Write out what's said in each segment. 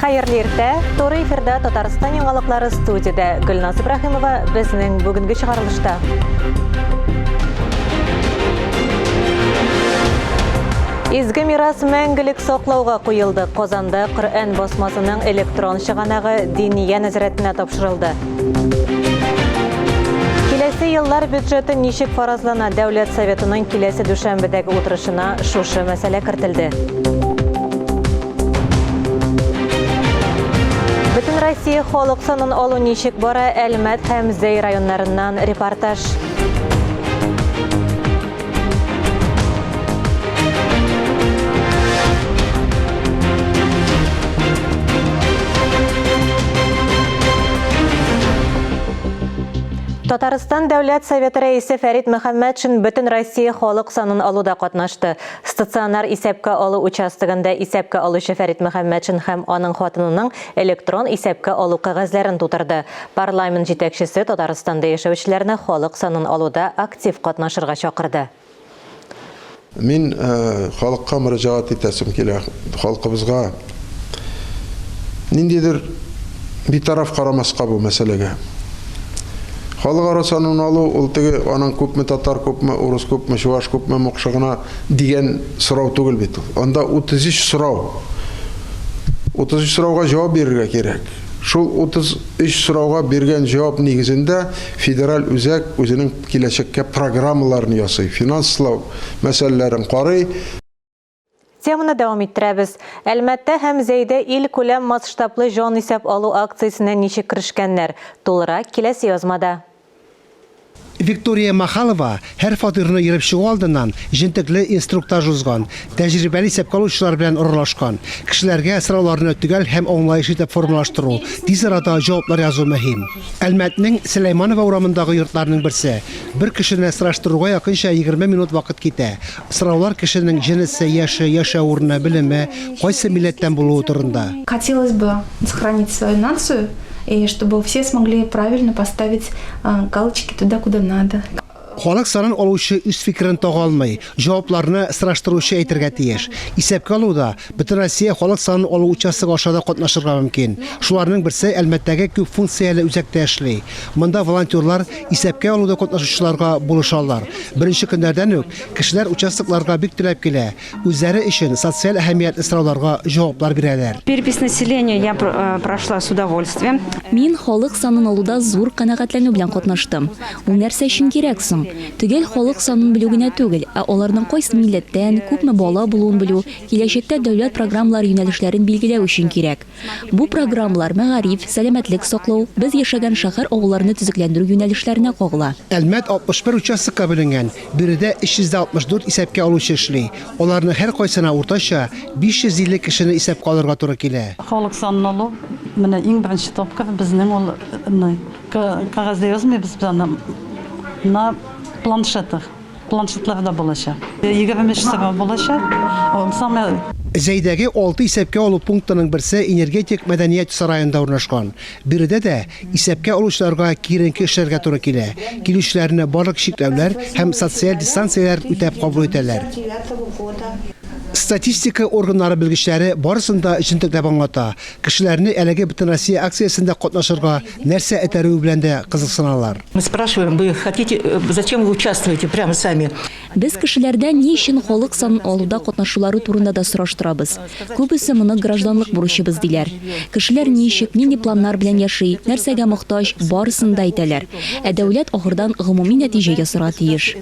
Hayırlı erте, Tory efirde Tataristan yangalıkları stüdiyada Gülnaz İbrahimova bizning bugungi çıkarılışta. Izgi miras мәңгілік соқлауға қойылды. Qozanda Qur'an basmasının elektron шығанағы Diniye Nazaretine topşırıldı. Келесі yıllar büdjeti nişik farazlana Devlet Sovetinin келесі düşenbedeki oturuşuna şuşu mesele kırtıldı. Bütün Россия xoluqsanın olu nişik bara Elmet hem Zey rayonlarından reportaj. Tataristan Devlet Soveti Reisi Ferit Muhammadovich bütün Rossiya xalq sanын aluda qatnaşdı. Stasionar isepka alu uchastigida isepka aluchi Ferit Muhammadovich ham onun xotininin elektron isepka alu qog'ozlarini to'tirdi. Parlament yetakchisi Tataristanda yashovchilarni xalq sanын aluda aktiv qatnashirga chaqirdi. Men xalqqa murojaat etasim kerak. Xalqimizga nindidir betaraf qaramasqa bu masalaga. Халык санын алу ул теге аның күпме татар, күпме урыс, күпме чуваш, күпме мокшыгына дигән сорау түгел бит. Анда 33 сорау. 33 сорауга җавап бирергә кирәк. Шул 33 сорауга биргән җавап нигезендә федераль үзәк үзенең киләчәккә программаларын ясый, финанслау мәсьәләләрен карый. Теманы davam ettirəbiz. Әлмәттә һәм Зәйдә ил күләм масштаблы җан исәп алу акциясенә ничек киришкәннәр? Тулырак киләсе язмада. Виктория Махалова һәр фатирны йөреп чыгу алдыннан җентекле инструктаж узган, тәҗрибәле исәпкә алучылар белән урынлашкан. Кешеләргә сорауларны төгәл һәм аңлаешлы итеп формалаштыру, тиз арада җаваплар язу мөһим. Әлмәтнең Сөләйманова урамындагы йортларның берсе. Бер кешене сораштыруга якынча 20 минут вакыт китә. Сораулар кешенең җенесе, яше, яшәү урыны, белеме, кайсы милләттән булуы турында. Хотелось бы сохранить свою нацию, и чтобы все смогли правильно поставить галочки туда, куда надо. Халык санын алучы үз фикерен тага алмый, җавапларны сораштыручы әйтергә тиеш. Исәпкә алуда бөтен Россия халык санын алу участогы ашада катнашырга мөмкин. Шуларның берсе Әлмәттәге күп функцияле үзәктә эшли. Монда волонтерлар исәпкә алуда катнашучыларга булышалар. Беренче көннәрдән үк кешеләр участокларга бик теләп килә. Үзләре өчен социаль әһәмиятле сорауларга җаваплар бирәләр. Перепись населения я прошла с удовольствием. Мин халык санын алуда зур канәгатьләнү белән катнаштым. Ул нәрсә өчен кирәк соң? Түгел халык санын белү генә түгел, ә аларның кайсы милләттән, күпме бала булуын белү, киләчәктә дәүләт программалар юнәлешләрен билгеләү өчен кирәк. Бу программалар мәгариф, сәламәтлек саклау, без яшәгән шәһәр авылларны төзекләндерү юнәлешләренә кагыла. Әлмәт 61 участокка бүленгән, биредә 364 исәпкә алучы эшли. Аларның һәр кайсына уртача 550 кешене исәпкә алырга туры килә. Халык санын алу, менә иң беренче тапкыр безнең ул кагазда язмыйбыз на планшетларда булачак. 23 сәгать булачак. Самое Зәйдәге 6 исәпкә алу пунктының берсе энергетик мәдәният сараенда урнашкан. Биредә дә исәпкә алучыларга киренке эшләргә туры килә. Килүчеләрне барлык чикләүләр һәм социаль дистанцияләр үтәп кабул итәләр. Статистика органнары белгечләре барысында җентекләп аңлата. Кешеләрне әлеге бөтен Россия акциясендә катнашырга нәрсә этәрү белән дә кызыксыналар. Мы спрашиваем, вы хотите, зачем вы участвуете прямо сами? Без кешеләрдән ни өчен халык санын алуда катнашулары турында да сораштырабыз. Күбесе моны гражданлык бурычыбыз диләр. Кешеләр ничек, нинди планнар белән яши, нәрсәгә мохтаҗ, барысын да әйтәләр. Ә дәүләт ахырдан гомуми нәтиҗә ясарга тиеш.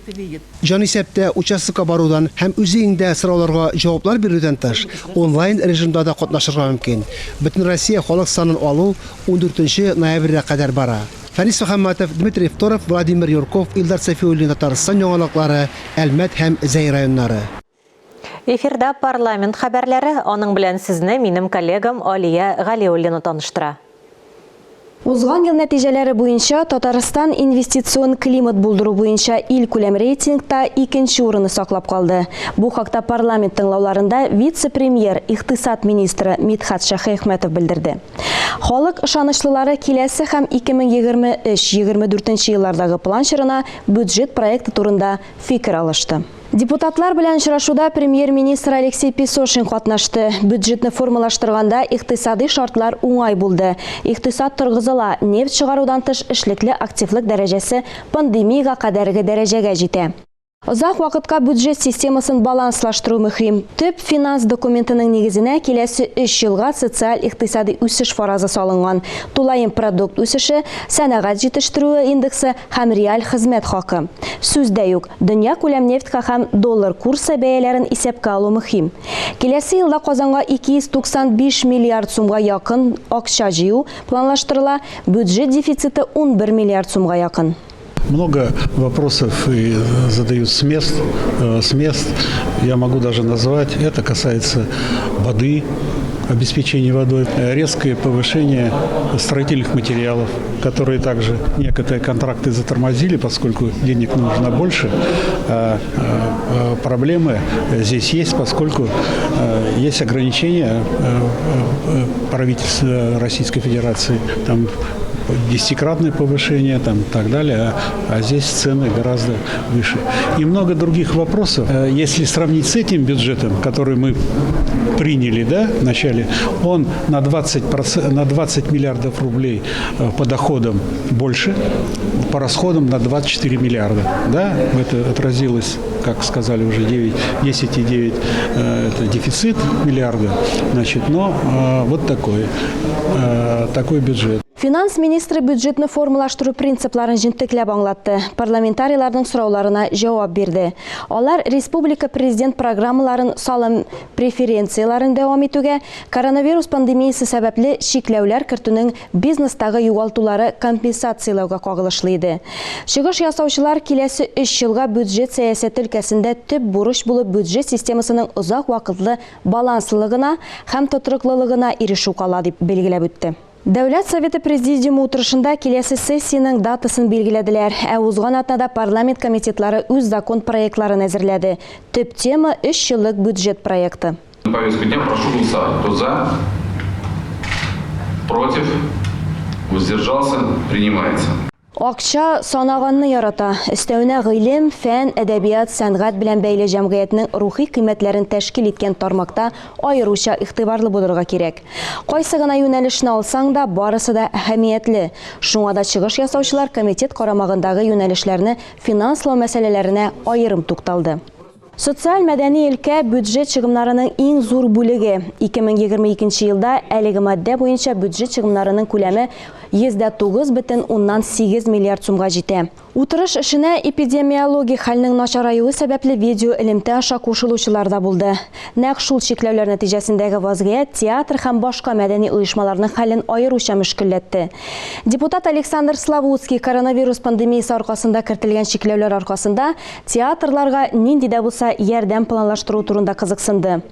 Җан исәптә участокка барудан һәм үзеңдә сорауларга җаваплар бирүдән тыш онлайн режимда да катнашырга мөмкин. Бөтен Россия халык санын алу 14 ноябрьгә кадәр бара. Фарис Мөхәммәтов, Дмитрий Второв, Владимир Юрков, Илдар Сафиуллин, Татарстан яңалыклары, Әлмәт һәм Зәй районнары. Эфирда парламент хәбәрләре, аның белән сезне минем коллегам Алия Галиуллина таныштыра. Узган ел нәтиҗәләре буенча Татарстан инвестицион климат булдыру буенча ил күләм рейтингта 2нче урынны саклап калды. Бу хакта парламент тыңлауларында вице-премьер, икътисад министры Мидхат Шәйхмәтов белдерде. Халык ышанычлылары киләсе һәм 2023-24 еллардагы план чорына бюджет проекты турында фикер алышты. Депутатлар белән очрашуда премьер-министр Алексей Песошин катнашты. Бюджетны формалаштырганда икътисади шартлар уңай булды. Икътисад торгызыла, нефть чыгарудан тыш эшлекле активлык дәрәҗәсе пандемияга кадәрге дәрәҗәгә җитә. Озак вакытка бюджет системасын баланслаштыру мөһим. Төп финанс документының нигезенә киләсе 3 елга социаль-икътисади үсеш фаразы салынган. Тулайым продукт үсеше, сәнәгать җитештерүе индексы һәм реаль хезмәт хакы. Сүздә юк, дөнья күләм нефтька һәм доллар курсы бәяләрен исәпкә алу мөһим. Киләсе елда Казанга 295 миллиард сумга якын акча җыю планлаштырыла, бюджет дефициты 11 миллиард сумга якын. Много вопросов и задают с мест. Я могу даже назвать. Это касается воды, обеспечения водой. Резкое повышение строительных материалов, которые также некоторые контракты затормозили, поскольку денег нужно больше. Проблемы здесь есть, поскольку есть ограничения правительства Российской Федерации. Там 10-кратное повышение, там, и так далее, а здесь цены гораздо выше. И много других вопросов. Если сравнить с этим бюджетом, который мы приняли, да, в начале, он на 20 миллиардов рублей по доходам больше, по расходам на 24 миллиарда. Да? Это отразилось, как сказали уже, 10,9 это дефицит миллиарда. Значит, но вот такой бюджет. Финанс министры бюджетны формалаштыру принципларын җентекләп аңлатты. Парламентарийларның сорауларына җавап бирде. Алар республика президент программаларын салым преференцияларын дәвам итүгә, коронавирус пандемиясе сәбәпле шикләүләр кертүнең бизнестагы югалтулары компенсациялауга кагылышлы иде. Чыгыш ясаучылар киләсе 3 елга бюджет сәясәте өлкәсендә төп бурыч булып бюджет системасының озак вакытлы баланслылыгына һәм тотрыклылыгына ирешү кала дип белгиләп үтте. Дәүләт Советы президиумы утырышында киләсе сессияның датасын белгиләделәр, ә узган атнада парламент комитетлары үз закон проектларын әзерләде. Төп тема 3 еллык бюджет проекты. Повестку дня прошу голосовать. Кто за? Против? Воздержался? Принимается. Акча санаганны ярата. Өстәвенә гыйлем, фән, әдәбият, сәнгать белән бәйле җәмгыятьнең рухи кыйммәтләрен тәшкил иткән тармакта аеруча игътибарлы булырга кирәк. Кайсы гына юнәлешне алсаң да, барысы да әһәмиятле. Шуңа да чыгыш ясаучылар комитет карамагындагы юнәлешләрне финанслау мәсьәләләренә аерым тукталды. Социаль-мәдәни өлкә бюджет чыгымнарының иң зур бүлеге. 2022 елда әлеге матдә буенча бюджет чыгымнарының күләме 109,8 миллиард сумга җитә. Утырыш эшенә эпидемиологик хәлнең начараюы сәбәпле видео элемтә аша кушылучылар да булды. Нәкъ шул чикләүләр нәтиҗәсендәге вазгыять театр һәм башка мәдәни оешмаларның хәлен аеруча мөшкилләтте. Депутат Александр Славутский коронавирус пандемиясе аркасында кертелгән чикләүләр аркасында театрларга нинди дә булса ярдәм планлаштыру турында кызыксынды.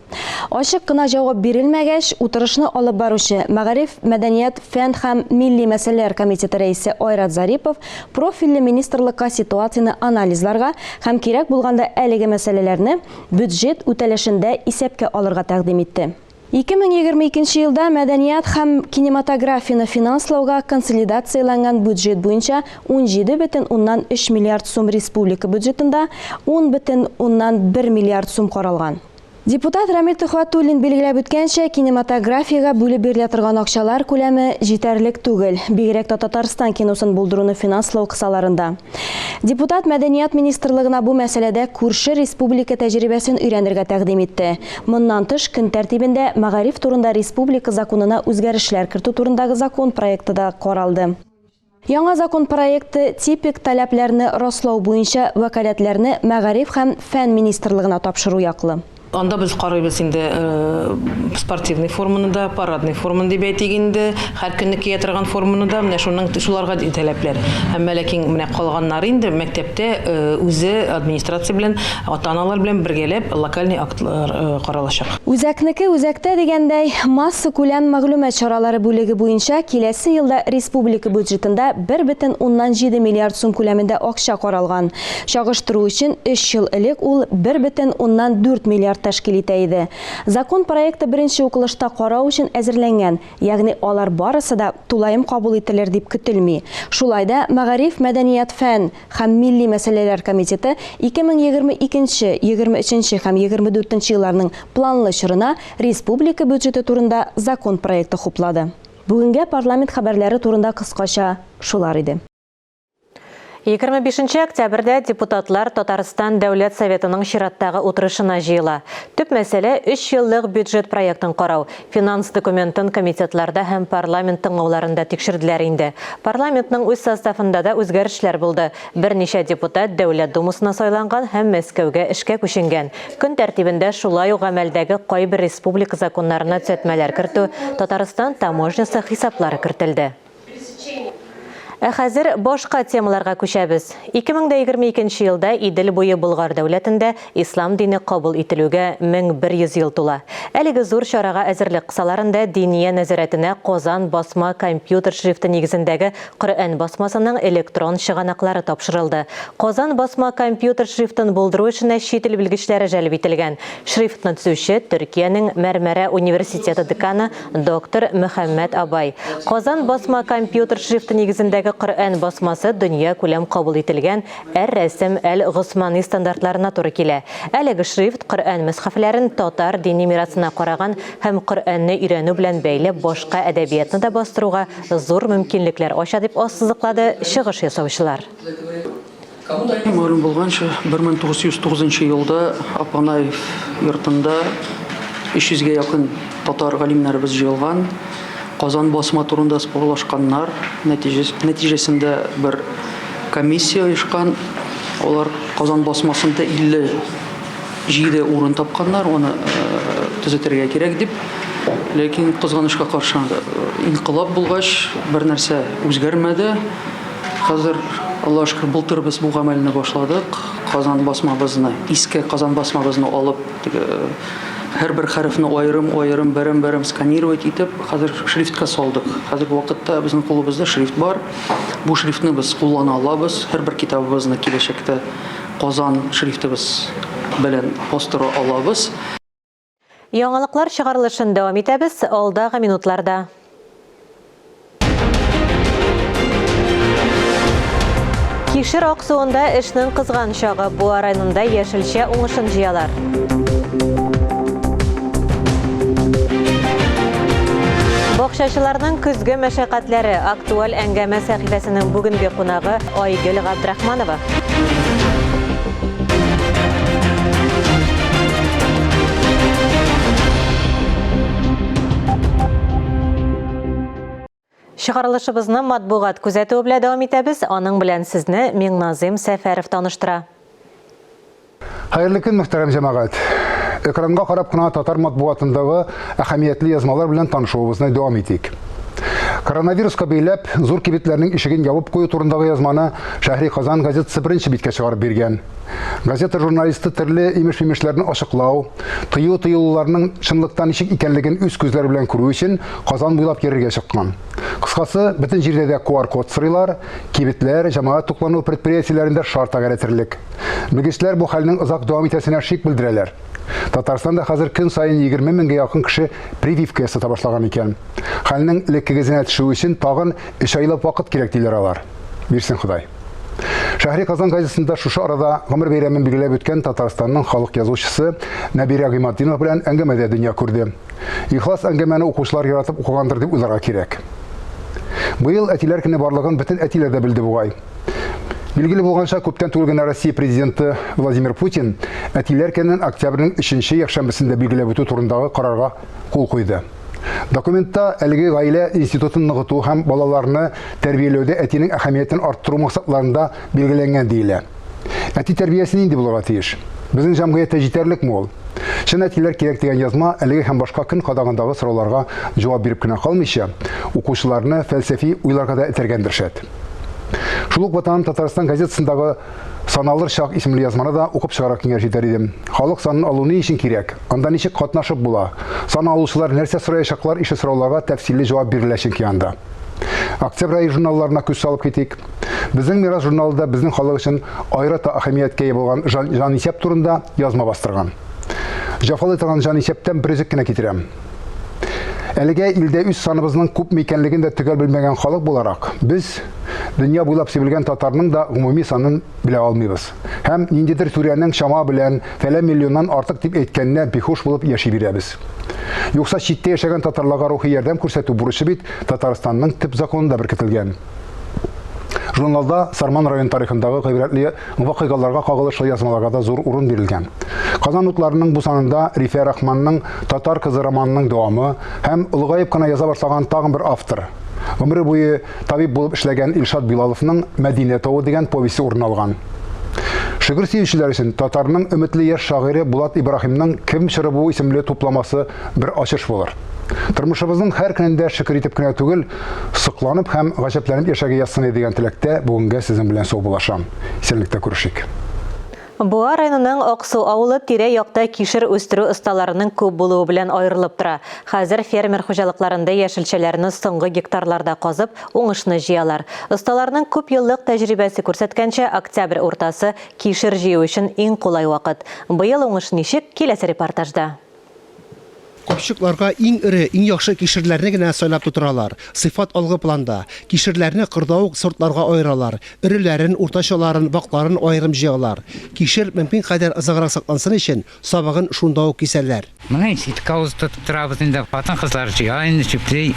Ачык кына җавап бирелмәгәч, утырышны алып баручы Мәгариф, мәдәният, фән һәм милли мәсьәләләр комитеты рәисе Айрат Зарипов профильле министрлыкка ситуацияны анализларга һәм кирәк булганда әлеге мәсьәләләрне бюджет үтәлешендә исәпкә алырга тәкъдим итте. 2022 елда мәдәният һәм кинематографияны финанслауга консолидацияланган бюджет буенча 17,3 миллиард сум республика бюджетында 10,1 миллиард сум каралган. Депутат Рамил Тухватуллин билгеләп үткәнчә, кинематографиягә бүлеп бирелә торган акчалар күләме җитәрлек түгел, бигрәк тә Татарстан киносын булдыруны финанслау кысаларында. Депутат Мәдәният министрлыгына бу мәсьәләдә күрше республика тәҗрибәсен өйрәнергә тәкъдим итте. Моннан тыш көн тәртибендә Мәгариф турында республика законына үзгәрешләр кертү турындагы закон проекты да каралды. Яңа закон проекты типик таләпләрне раслау буенча вәкаләтләрне Мәгариф һәм фән министрлыгына тапшыру яклы. Анда біз қарайбыз инде спортивный форманы да, парадный форманы дип әйтегенде, һәр көнне кия торган форманы да, менә шуларга таләпләр. Һәм ләкин менә калганнары инде мәктәптә үзе администрация белән, ата-аналар белән бергәләп локальный актлар каралачак. Үзәкнеке үзәктә дигәндәй, масса күләм мәгълүмат чаралары бүлеге буенча киләсе елда республика бюджетында 1,7 миллиард сум күләмендә акча каралган. Чагыштыру өчен 3 ел элек ул 1,4 миллиард тәшкил итә иде. Закон проекты беренче укылышта карау өчен әзерләнгән, ягъни алар барысы да тулаем кабул ителер дип көтелми. Шулай да Мәгариф, мәдәният, фән һәм милли мәсьәләләр комитеты 2022, 23 һәм 24 елларның планлы чорына республика бюджеты турында закон проекты хуплады. Бүгенгә парламент хәбәрләре турында кыскача шулар иде. 25 октябрьдә депутатлар Татарстан Дәүләт Советының чираттагы утырышына җыела. Төп мәсьәлә 3 еллык бюджет проектын карау. Финанс документын комитетларда һәм парламент тыңлауларында тикшерделәр инде. Парламентның үз составында да үзгәрешләр булды. Берничә депутат Дәүләт Думасына сайланган һәм Мәскәүгә эшкә күченгән. Көн тәртибендә шулай ук гамәлдәге кайбер республика законнарына төзәтмәләр кертү, Татарстан таможнясы хисаплары кертелде. Хәзер башка темаларга күчәбез. 2022 елда Идел буе Болгар дәүләтендә ислам дине кабул ителүгә 1100 ел тула. Әлеге зур чарага әзерлек кысаларында диния нәзарәтенә Казан басма компьютер шрифты нигезендәге Коръән басмасының электрон чыганаклары тапшырылды. Казан басма компьютер шрифтын булдыру өчен чит ил белгечләре җәлеп ителгән. Шрифтны төзүче Төркиянең Мәрмәрә университеты деканы доктор Мөхәммәд Абай. Казан басма компьютер шрифты нигезендәге Коръән басмасы дөнья күләм кабул ителгән әр-рәсем әл-Госмани стандартларына туры килә. Әлеге шрифт Коръән мөсхафларын татар дини мирасына караган һәм Коръәнне өйрәнү белән бәйле башка әдәбиятны да бастыруга зур мөмкинлекләр ача дип ассызыклады чыгыш ясаучылар. Мәгълүм булганча, 1909 елда Апанаев йортында 300-гә якын татар галимнәребез җыелган. Казан басма турында спорлашканнар, нәтиҗәсендә бер комиссия оешкан. Алар Казан басмасында 57 урын тапканнар, аны төзәтергә кирәк дип. Ләкин кызганычка каршы инкыйлаб булгач, бер нәрсә үзгәрмәде. Хәзер Аллаһ шөкер былтыр без бу гамәлне башладык. Казан басмабызны, иске Казан басмабызны алып, һәрбер хәрефне аерым бәрәм сканировать итеп, хәзер шрифтка салдык. Хәзерге вакытта безнең кулыбызда шрифт бар. Бу шрифтны без куллана алабыз. Һәрбер китабыбызны киләчәктә Казан шрифтыбыз белән бастыра алабыз. Яңалыклар чыгарылышын дәвам итәбез алдагы минутларда. Кишер аксуында эшнең кызган чагы Буа районында яшелчә уңышын җыялар. Бакчачыларның көзге мәшәкатьләре актуаль әңгәмә сәхифәсенең бүгенге кунагы Айгөл Габдрахманова. Чыгарылышыбызны матбугат күзәтү белән дәвам итәбез. Аның белән сезне Миңназым Сәфәров таныштыра. Хәерле көн, мөхтәрәм җәмәгать. Экранга карап кына татар матбугатындагы әһәмиятле язмалар белән танышуыбызны дәвам итик. Коронавируска бәйләп зур кибетләрнең ишеген ябып кую турындагы язманы Шәһри Казан газетасы беренче биткә чыгарып биргән. Газета журналисты төрле имеш-мимешләрне ачыклау, тыюларның чынлыктан ничек икәнлеген үз күзләре белән күрү өчен Казан буйлап йөрергә чыккан. Кыскасы, бөтен җирдә дә QR-код сырыйлар, кибетләр, җәмәгать туклану предприятиеләрендә шарт әгәрәтерлек. Белгечләр бу хәлнең озак дәвам итәсенә шик белдерәләр. Татарстанда хәзер көн сайын 20 меңгә якын кеше прививка ясата башлаган икән. Хәлнең леккегезенә төшү өчен тагын 3 айлап вакыт кирәк диләр алар. Бирсен Ходай. Шәһри Казан газетасында шушы арада гомер бәйрәмен билгеләп үткән Татарстанның халык язучысы Нәбирә Гыйматдинова белән әңгәмәдә дөнья күрде. Ихлас әңгәмәне укучылар яратып укыгандыр дип уйларга кирәк. Быел әтиләр көне барлыгын бөтен әтиләр дә белде бугай. Билгеле булганча, күптән түгел генә Россия президенты Владимир Путин әтиләр көнен октябрьнең 3-нче якшәмбесендә билгеләп үтү турындагы карарга кул куйды. Документта әлеге гаилә институтын ныгыту һәм балаларны тәрбияләүдә әтинең әһәмиятен арттыру максатларында билгеләнгән диелә. Әти тәрбиясе нинди булырга тиеш? Безнең җәмгыятьтә җитәрлекме ул? Чын әтиләр кирәк дигән язма әлеге һәм башка көн кадагындагы сорауларга җавап биреп кенә калмыйча, укучыларны фәлсәфи уйларга да этәргәндер шәт. Шул ук Ватан Татарстан газетасындагы саналыр чак исемле язманы да укып чыгарга киңәш итәр идем. Халык санын алу ни өчен кирәк? Анда ничек катнашып була? Сан алучылар нәрсә сораячаклар, ише сорауларга тәфсилле җавап биреләчәк янда. Октябрь айы журналларына күз салып китик. Безнең Мирас журналында безнең халык өчен аерым әһәмияткә ия булган җанисәп турында язма бастырган. Жафалы торган исәптән березек кенә китерәм. Әлегә илдә үз саныбызның күп микәнлеген дә төгәл белмәгән халык буларак, біз дөнья буйлап сибелгән татарның да гомуми санын белә алмыйбыз. Һәм ниндидер түрәнең чама белән фәлән миллионнан артык дип әйткәннә бихуш булып яши бирәбез. Юкса читтә яшәгән татарларга рухи ярдәм күрсәтү бурычы бит Татарстанның төп законында беркетелгән. Журналда Сарман район тарихындагы гыйбрәтле вакыйгаларга кагылышлы язмаларга да зур урын бирелгән. Казан утларының бу санында Рифә Рахманның Татар кызы романының дәвамы һәм улгайып кына яза башлаган тагын бер автор, гомере буе табиб булып эшләгән Илшат Билаловның Мәдинә тавы дигән повесте урын алган. Шигырь сөючеләр өчен татарның өметле яшь шагыйре Булат Ибраһимның Кем чырыбу исемле тупламасы бер ачыш булыр. Тормышыбызның һәр көнендә шөкер итеп кенә түгел, сокланып һәм гаҗәпләнеп яшәргә язсын дигән теләктә бүгенгә сезнең белән саубулашам. Исәнлектә күрешик. Буа районының Аксу авылы тирә-якта кишер үстерү осталарының күп булуы белән аерылып тора. Хәзер фермер хуҗалыкларында яшелчәләрне соңгы гектарларда казып, уңышны җыялар. Осталарның күп еллык тәҗрибәсе күрсәткәнчә, октябрь уртасы кишер җыю өчен иң кулай вакыт. Быел уңыш ничек? Киләсе репортажда. Копчыкларга иң ире, иң яхшы кишерләрне генә сайлап тутыралар. Сыйфат алгы планда. Кишерләрне кырдауык сортларга аералар. Иреләрен, уртачаларын, вакларын аерым җыялар. Кишер мөмкин кадәр озаграк саклансын өчен сабыгын шунда ук кисәләр. Менә ситкауз тотып торабыз инде, хатын кызлар җыйган, чиплей.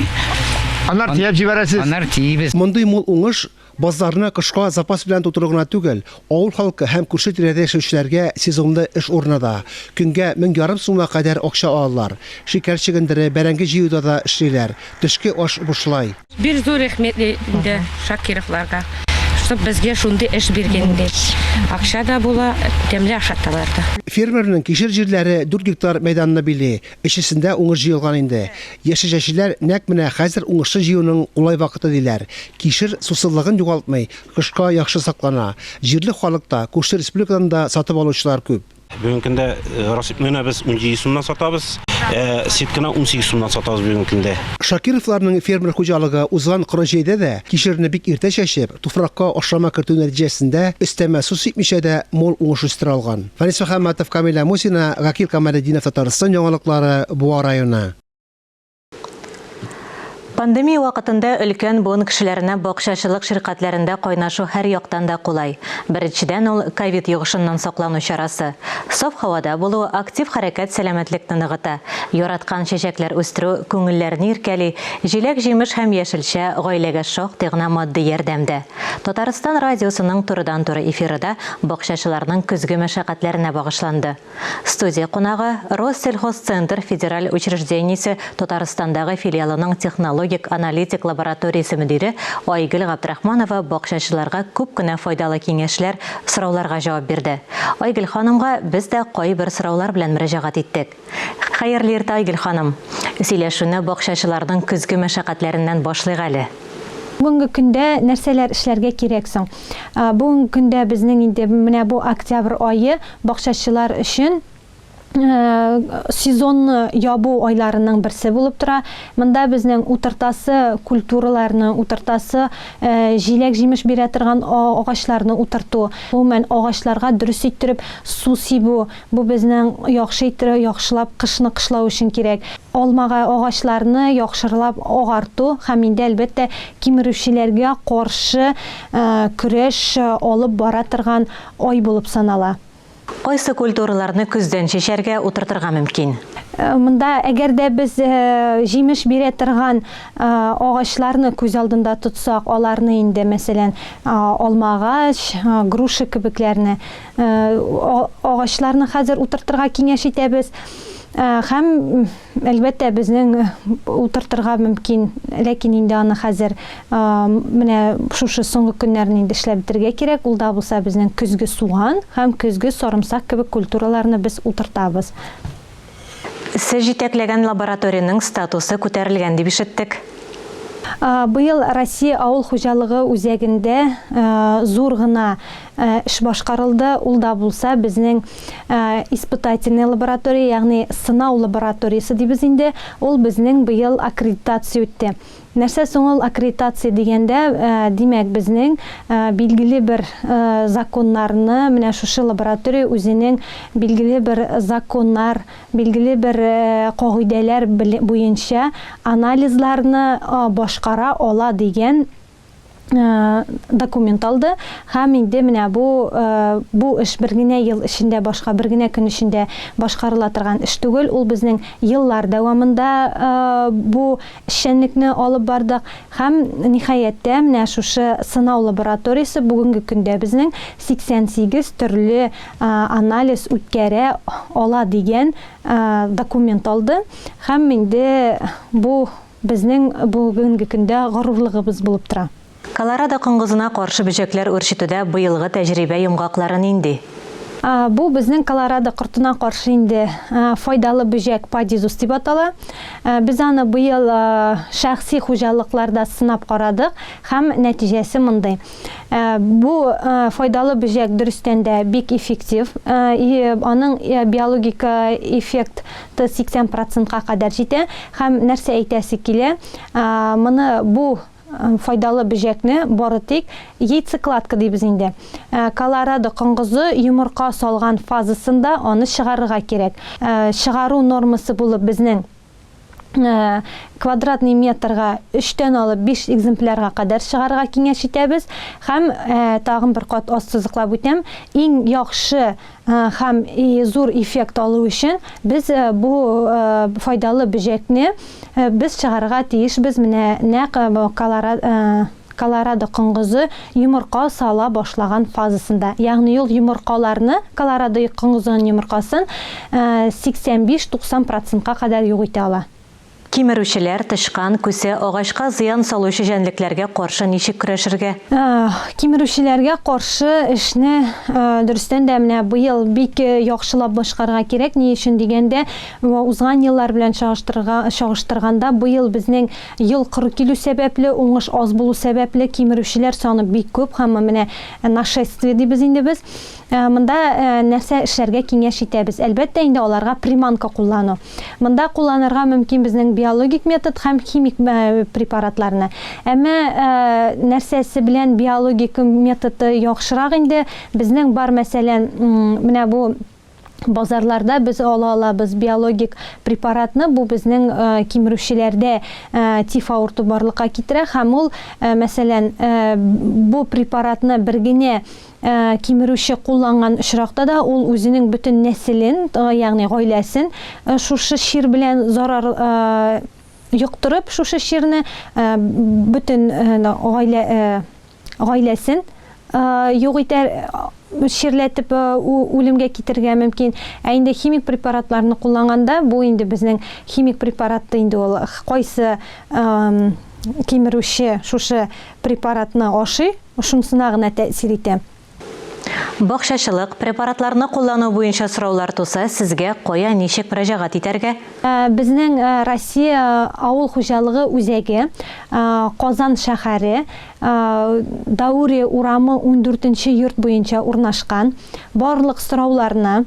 Анар тиеп җибәрәсез. Анар тиебез. Мондый мул уңыш базарны кышка запас белән тутыру гына түгел, авыл халкы һәм күрше тирәдә яшәүчеләргә сезонлы эш урнада. Көнгә 1200 сумга кадәр акча алалар. Шикәр чигендере, бәрәңге җыюда да эшлиләр. Төшке аш бушлай. Бир зур рәхмәт инде Шакировларга. Что безгә шундый эш биргәндә. Акча да була, тәмле ашаталар да. Фермерның кишер җирләре 4 гектар мәйданны били. Эчесендә уңыш җыелган инде. Яшелчәчеләр нәкъ менә хәзер уңышлы җыюның улай вакыты диләр. Кишер сусызлыгын югалтмый, кышка яхшы саклана. Җирле халыкта, күрше республикадан да сатып алучылар күп. Бүгенге көндә рассипны без 17 сумнан сатабыз, сетканы 18 сумнан сатабыз бүгенге көндә. Шакировларның фермер хуҗалыгы узган кырыҗыйда да кишерне бик иртә чәчеп, туфракка ашрама кертү нәтиҗәсендә өстәмә су сипмичә дә мол уңыш үстерә алган. Фарис Мөхәммәтов, Камила Мусина, Гакил Камалетдинов, Татарстан яңалыклары, Буа районы. Пандемия вакытында өлкән буын кешеләренә бакчачылык ширкәтләрендә кайнашу һәр яктан да кулай. Беренчедән ул ковид йогышыннан саклану чарасы. Саф һавада булу актив хәрәкәт сәламәтлекне ныгыта. Яраткан чәчәкләр үстерү күңелләрне иркәли, җиләк-җимеш һәм яшелчә гаиләгә шактый гына матди ярдәмдә. Татарстан радиосының турыдан-туры эфирында бакчачыларның көзге мәшәкатьләренә багышланды. Студия кунагы Россельхозцентр федераль учреждениесе Татарстандагы филиалының технологик аналитик лабораториясе мөдире Айгөл Габдрахманова бакчачыларга күп кенә файдалы киңәшләр, сорауларга җавап бирде. Айгөл ханымга без дә кайбер сораулар белән мөрәҗәгать иттек. Хәерле иртә, Айгөл ханым. Сөйләшүне бакчачыларның көзге мәшәкатьләреннән башлыйк әле. Бүгенге көндә нәрсәләр эшләргә кирәк соң? Бүгенге көндә безнең инде менә бу октябрь айы бакчачылар өчен сезонны ябу айларының берсе булып тора. Монда безнең утыртасы культураларны, утыртасы җиләк-җимеш бирә торган агачларны утырту. Гомумән агачларга дөрес иттереп су сибү. Бу безнең яхшы иттереп, яхшылап кышны кышлау өчен кирәк. Алмага агачларны яхшырлап агарту һәм инде әлбәттә кимерүчеләргә каршы көрәш алып бара торган ай булып санала. Кайсы культураларны күздән чәчәргә утыртырга мөмкин? Монда әгәр дә без җимеш бирә торган агачларны күз алдында тотсак, аларны инде мәсәлән алмагач, груша кебекләрне агачларны хәзер утыртырга киңәш итәбез. Һәм әлбәттә безнең утыртырга мөмкин, ләкин инде аны хәзер менә шушы соңгы көннәрне инде эшләп бетергә кирәк. Ул да булса безнең көзге суган һәм көзге сарымсак кебек культураларны без утыртабыз. Сез җитәкләгән лабораторияның статусы күтәрелгән дип ишеттек. Быйыл Россия ауыл хуҗалыгы үзәгендә зур гына эш башкарылды. Ул да булса безнең испытательный лаборатория, ягъни сынау лабораториясы дибез инде. Ул безнең быйыл аккредитация үтте. Нәрсә соң ул аккредитация дигәндә, димәк безнең билгеле бер законнарны, менә шушы лаборатория үзенең билгеле бер законнар, билгеле бер кагыйдәләр буенча анализларны башкара ала дигән документ алды. Һәм инде менә бу эш бер генә ел эчендә, башка бер генә көн эчендә башкарыла торган эш түгел. Ул безнең еллар дәвамында бу эшчәнлекне алып бардык. Һәм ниһаяттә менә шушы сынау лабораториясе бүгенге көндә безнең 88 төрле анализ үткәрә ала дигән документ алды. Һәм инде бу безнең бүгенге көндә горурлыгыбыз булып тора. Колорадо коңгызына каршы бөҗәкләр үрчетүдә быелгы тәҗрибә йомгакларын инде. Бу безнең Колорадо кортына каршы инде файдалы бөҗәк падизус дип атала. Без аны быел шәхси хуҗалыкларда сынап карадык һәм нәтиҗәсе мондай. Бу файдалы бөҗәк дөрестән дә бик эффектив. Аның биологика эффекты 80%-ка кадәр җитә һәм нәрсә әйтәсе килә, моны бу файдалы бөҗәкне бары тик яйцекладка дибез инде. Колорадо коңгызы йомырка салган фазасында аны чыгарырга кирәк. Чыгару нормасы булып безнең квадратный метрга 3-тән алып 5 экземплярга кадәр чыгарырга киңәш итәбез. Һәм тагын бер кат ассызыклап үтәм, иң яхшы һәм зур эффект алу өчен без бу файдалы бөҗәкне без чыгарырга тиешбез. Менә нәкъ Колорадо коңгызы йомырка сала башлаган фазасында. Ягъни ул йомыркаларны, Колорадо коңгызының йомыркасын 85-90%-ка кадәр юк итә ала. Кимерүчеләр, тышкан, күсе, агачка зыян салучы җәнлекләргә каршы ничек көрәшергә? Кимерүчеләргә каршы эшне дөрестән дә менә быел бик яхшылап башкарырга кирәк. Ни өчен дигәндә, узган еллар белән чагыштырганда быел безнең ел коры килү сәбәпле, уңыш аз булу сәбәпле кимерүчеләр саны бик күп һәм менә нашествие дибез инде без. Монда нәрсә эшләргә киңәш итәбез. Әлбәттә инде аларга приманка куллану. Монда кулланырга мөмкин безнең биологик метод һәм химик препаратларны. Әмма нәрсәсе белән биологик методы яхшырак инде. Безнең бар мәсәлән, менә бу базарларда без алабыз биологик препаратны. Бу безнең кимерүчеләрдә тиф авырту барлыкка китерә һәм ул мәсәлән бу препаратны бер генә кимерүче кулланган очракта да ул үзенең бөтен нәселен, ягъни гаиләсен шушы шир белән зарар юктырып, шушы ширне бөтен гаиләсен юк итәр, ширләтеп үлемгә китергә мөмкин. Ә инде химик препаратларны кулланганда, бу инде безнең химик препаратты инде ул кайсы кимерүче шушы препаратны ашый, шунысына гына тәэсир итә. Бакчачылык препаратларны куллану буенча сораулар туса, сезгә кая ничек мөрәҗәгать итәргә? Безнең Россия авыл хуҗалыгы үзәге Казан шәһәре Даури урамы 14-нче йорт буенча урнашкан. Барлык сорауларны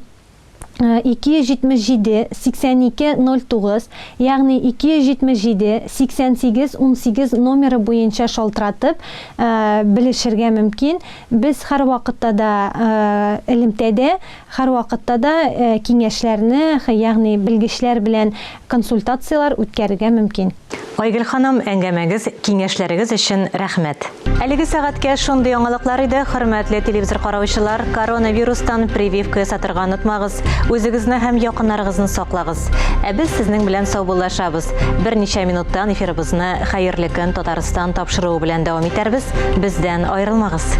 277-82-09, ягъни 277-88-18 номеры буенча шалтыратып белешергә мөмкин. Без һәр вакытта да элемтәдә, һәр вакытта да киңәшләрне, ягъни белгечләр белән консультациялар үткәрергә мөмкин. Айгөл ханым, әңгәмәгез, киңәшләрегез өчен рәхмәт. Әлеге сәгатькә шундый яңалыклар иде, хөрмәтле телевизор караучылар. Коронавирустан прививка ясатырга онытмагыз. Үзегезне һәм якыннарыгызны саклагыз. Ә без сезнең белән сау булашабыз. Берничә минуттан эфирыбызны хәерле көн Татарстан тапшыруы белән дәвам итәрбез. Бездән аерылмагыз.